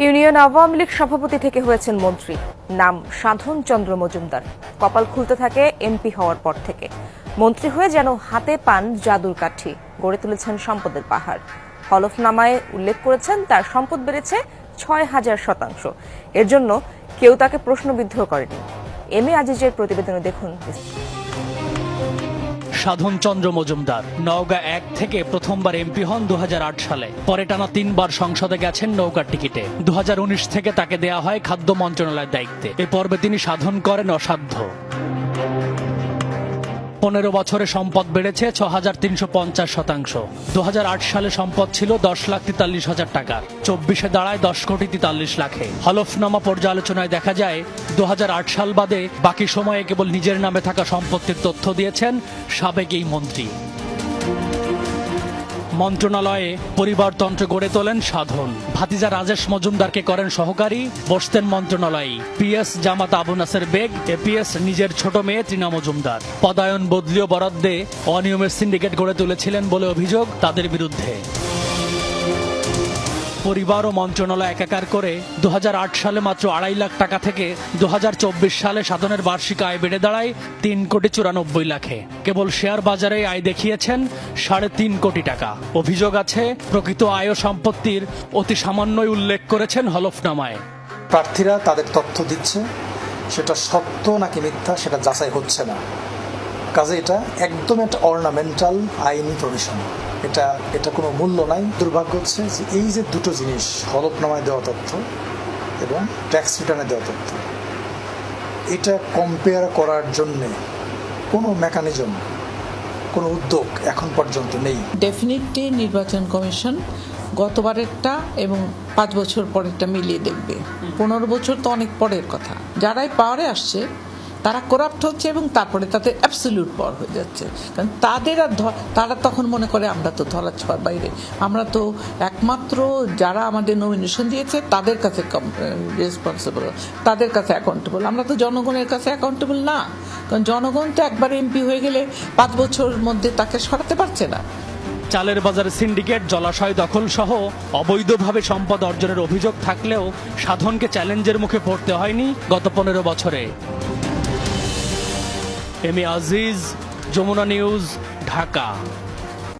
Union Awami League সভাপতি থেকে হয়েছেন মন্ত্রী, নাম সাধন চন্দ্র মজুমদার। কপাল খুলতে থাকে এমপি হওয়ার পর থেকে। মন্ত্রী হয়ে যেন হাতে পান জাদুর কাঠি, গড়ে তুলেছেন সম্পদের পাহাড়। হলফনামায় উল্লেখ করেছেন তার সম্পদ বেড়েছে ৬,০০০%। এর জন্য কেউ তাকে প্রশ্নবিদ্ধ করেনি। এম এ আজিজের প্রতিবেদনে দেখুন। সাধন চন্দ্র মজুমদার নওগাঁ ১ থেকে প্রথমবার এমপি হন ২০০৮ সালে। পরে টানা ৩ বার সংসদে গেছেন নৌকার টিকিটে। ২০১৯ থেকে তাকে দেয়া হয় খাদ্য মন্ত্রণালয়ের দায়িত্বে। এ পর্বে তিনি সাধন করেন অসাধ্য। ১৫ বছরে সম্পদ বেড়েছে ৬,৩৫০%। ২০০৮ সালে সম্পদ ছিল ১০,৪৩,০০০ টাকা, ২৪-এ দাঁড়ায় ১০,৪৩ লাখে। হলফনামা পর্যালোচনায় দেখা যায় ২০০৮ সাল বাদে বাকি সময়ে কেবল নিজের নামে থাকা সম্পত্তির তথ্য দিয়েছেন সাবেক এই মন্ত্রী। মন্ত্রণালয়ে পরিবারতন্ত্র গড়ে তোলেন সাধন। ভাতিজা রাজেশ মজুমদারকে করেন সহকারী, বসতেন মন্ত্রণালয়ে। পিএস জামাত আবু নাসের বেগ, এপিএস নিজের ছোট মেয়ে তৃণা মজুমদার। পদায়ন বদলীয় বরাদ্দে অনিয়মের সিন্ডিকেট গড়ে তুলেছিলেন বলে অভিযোগ তাদের বিরুদ্ধে। পরিবার ও মন্ত্রণালয় একাকার করে ২০০৮ সালে মাত্র ২.৫ লাখ টাকা থেকে ২০২৪ সালে সাধনের বার্ষিক আয় বেড়ে দাঁড়ায় ৩,৯৪ লাখে। কেবল শেয়ার বাজারে আয় দেখিয়েছেন ৩.৫ কোটি টাকা। অভিযোগ আছে প্রকৃত আয় ও সম্পত্তির অতি সামান্যই উল্লেখ করেছেন হলফনামায়। প্রার্থীরা তাদের তথ্য দিচ্ছে, সেটা সত্য নাকি মিথ্যা সেটা যাচাই হচ্ছে না। কাজে এটা একদম একটা অর্নামেন্টাল আইনি প্রভিশন, এটা কোনো মূল্য নাই। দুর্ভাগ্য হচ্ছে যে এই যে দুটো জিনিস, হলফনামায় দেওয়া তথ্য এবং ট্যাক্স রিটার্নে দেওয়া তথ্য, এটা কম্পেয়ার করার জন্যে কোনো মেকানিজম, কোনো উদ্যোগ এখন পর্যন্ত নেই। ডেফিনেটলি নির্বাচন কমিশন গতবারেরটা এবং 5 বছর পরেরটা মিলিয়ে দেখবে। 15 বছর তো অনেক পরের কথা। যারাই পাওয়ারে আসছে তারা করাপ্ট হচ্ছে এবং তারপরে তাদের অ্যাবসলিউট পাওয়ার হয়ে যাচ্ছে। কারণ তারা তখন মনে করে আমরা তো ধরা ছোঁয়ার বাইরে, আমরা তো একমাত্র যারা আমাদের নমিনেশন দিয়েছে তাদের কাছে রেসপন্সিবল, তাদের কাছে অ্যাকাউন্টেবল। আমরা তো জনগণের কাছে অ্যাকাউন্টেবল না, কারণ জনগণ তো একবার এমপি হয়ে গেলে 5 বছরের মধ্যে তাকে সরাতে পারছে না। চালের বাজারে সিন্ডিকেট, জলাশয় দখল সহ অবৈধভাবে সম্পদ অর্জনের অভিযোগ থাকলেও সাধনকে চ্যালেঞ্জের মুখে পড়তে হয়নি গত 15 বছরে। M A Aziz, Jamuna news, Dhaka.